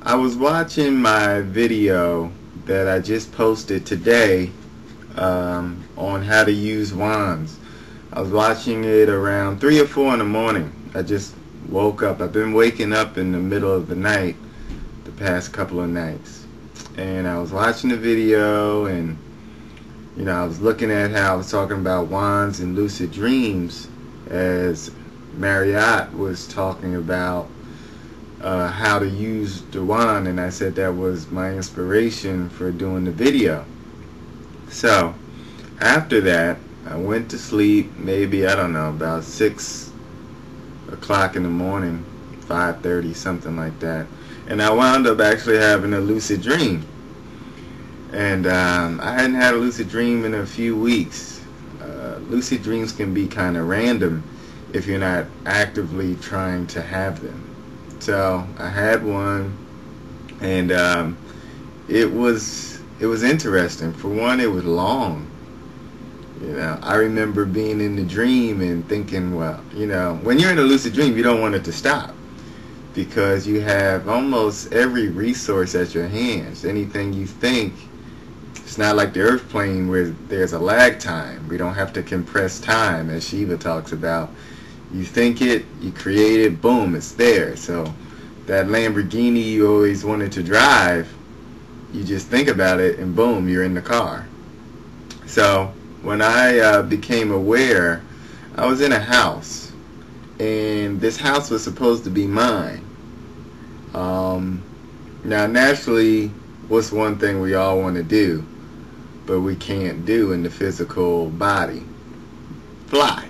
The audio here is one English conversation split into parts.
I was watching my video that I just posted today on how to use wands. I was watching it around 3 or 4 in the morning. I just woke up. I've been waking up in the middle of the night the past couple of nights. And I was watching the video, and I was looking at how I was talking about wands and lucid dreams as Marriott was talking about how to use the wand, and I said that was my inspiration for doing the video. So after that, I went to sleep, maybe, I don't know, about 6 o'clock in the morning, 5:30, something like that, and I wound up actually having a lucid dream. And I hadn't had a lucid dream in a few weeks. Lucid dreams can be kind of random if you're not actively trying to have them. So I had one, and it was interesting. For one, it was long. I remember being in the dream and thinking, well, when you're in a lucid dream, you don't want it to stop, because you have almost every resource at your hands. Anything you think, it's not like the earth plane where there's a lag time. We don't have to compress time, as Shiva talks about. You think it, you create it, boom, it's there. So that Lamborghini you always wanted to drive, you just think about it and boom, you're in the car. So when I became aware, I was in a house, and this house was supposed to be mine. Now naturally, what's one thing we all want to do but we can't do in the physical body? Fly.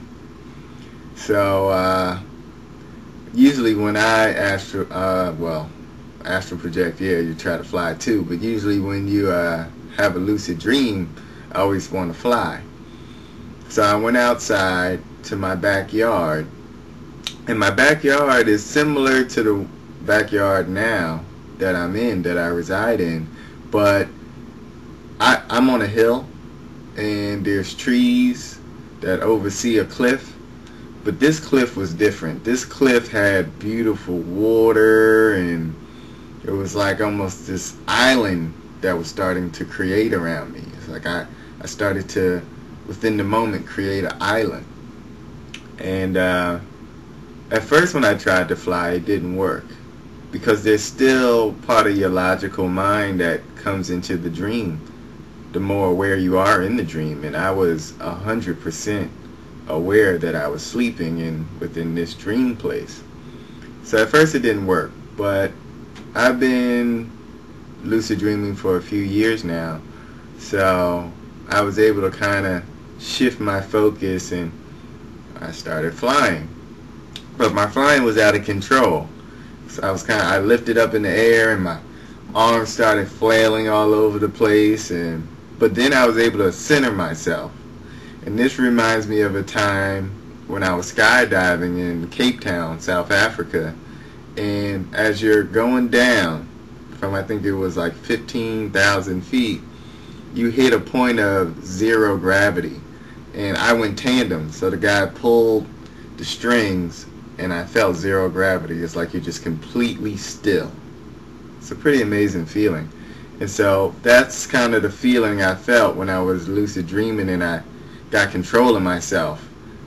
So usually when I astral project, yeah, you try to fly too, but usually when you have a lucid dream, I always want to fly. So I went outside to my backyard, and my backyard is similar to the backyard now that I'm in, that I reside in, but I'm on a hill, and there's trees that oversee a cliff. But this cliff was different. This cliff had beautiful water, and it was like almost this island that was starting to create around me. It's like I started to, within the moment, create an island. And at first when I tried to fly, it didn't work, because there's still part of your logical mind that comes into the dream, the more aware you are in the dream. And I was 100% aware that I was sleeping within this dream place. So at first it didn't work, but I've been lucid dreaming for a few years now, so I was able to kind of shift my focus, and I started flying. But my flying was out of control. So I lifted up in the air, and my arms started flailing all over the place, but then I was able to center myself. And this reminds me of a time when I was skydiving in Cape Town, South Africa. And as you're going down from, I think it was like 15,000 feet, you hit a point of zero gravity. And I went tandem. So the guy pulled the strings, and I felt zero gravity. It's like you're just completely still. It's a pretty amazing feeling. And so that's kind of the feeling I felt when I was lucid dreaming, and I got control of myself.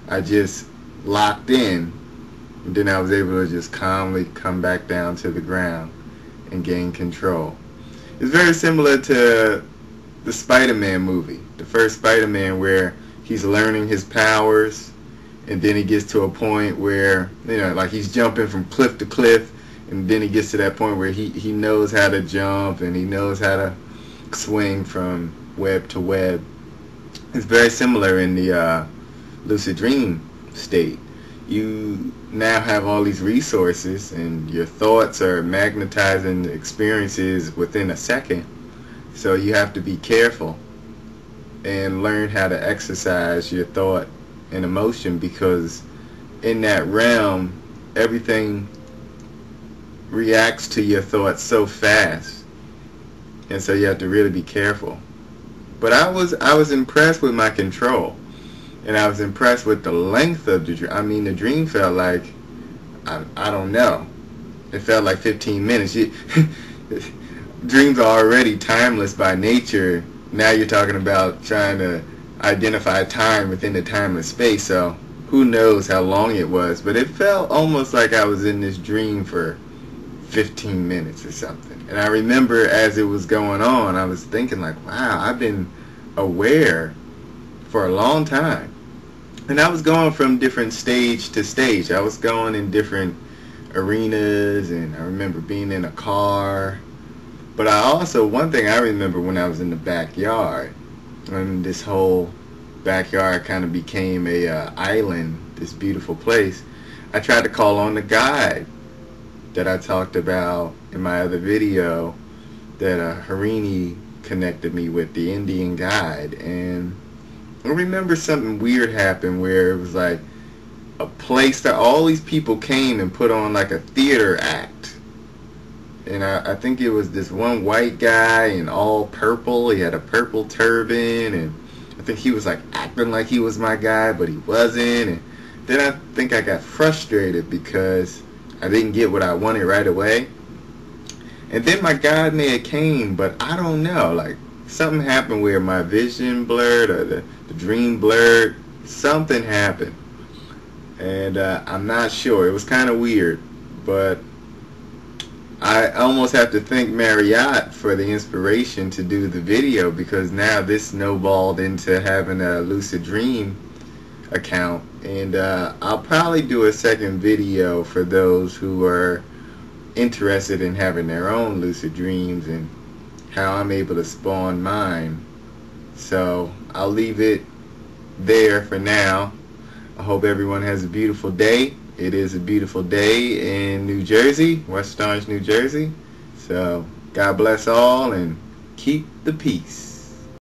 I just locked in, and then I was able to just calmly come back down to the ground and gain control. It's very similar to the Spider-Man movie, the first Spider-Man, where he's learning his powers, and then he gets to a point where, like he's jumping from cliff to cliff, and then he gets to that point where he knows how to jump, and he knows how to swing from web to web. It's very similar in the lucid dream state. You now have all these resources, and your thoughts are magnetizing experiences within a second. So you have to be careful and learn how to exercise your thought and emotion, because in that realm, everything reacts to your thoughts so fast, and so you have to really be careful. But I was impressed with my control, and I was impressed with the length of the dream. I mean, the dream felt like, I don't know, it felt like 15 minutes. dreams are already timeless by nature. Now you're talking about trying to identify time within the timeless space. So who knows how long it was, but it felt almost like I was in this dream for 15 minutes or something. And I remember as it was going on, I was thinking like, wow, I've been aware for a long time. And I was going from different stage to stage. I was going in different arenas, and I remember being in a car. But I also, one thing I remember when I was in the backyard, when this whole backyard kind of became a island, this beautiful place, I tried to call on the guide that I talked about in my other video that Harini connected me with, the Indian guide. And I remember something weird happened where it was like a place that all these people came and put on like a theater act. And I think it was this one white guy in all purple. He had a purple turban, and I think he was like acting like he was my guy, but he wasn't. And then I think I got frustrated because I didn't get what I wanted right away. And then my guide may have came, but I don't know. Like something happened where my vision blurred, or the dream blurred. Something happened. And I'm not sure. It was kind of weird, but I almost have to thank Marriott for the inspiration to do the video, because now this snowballed into having a Lucid Dream account. And I'll probably do a second video for those who are interested in having their own lucid dreams and how I'm able to spawn mine. So I'll leave it there for now. I hope everyone has a beautiful day. It is a beautiful day in New Jersey, West Orange, New Jersey. So God bless all and keep the peace.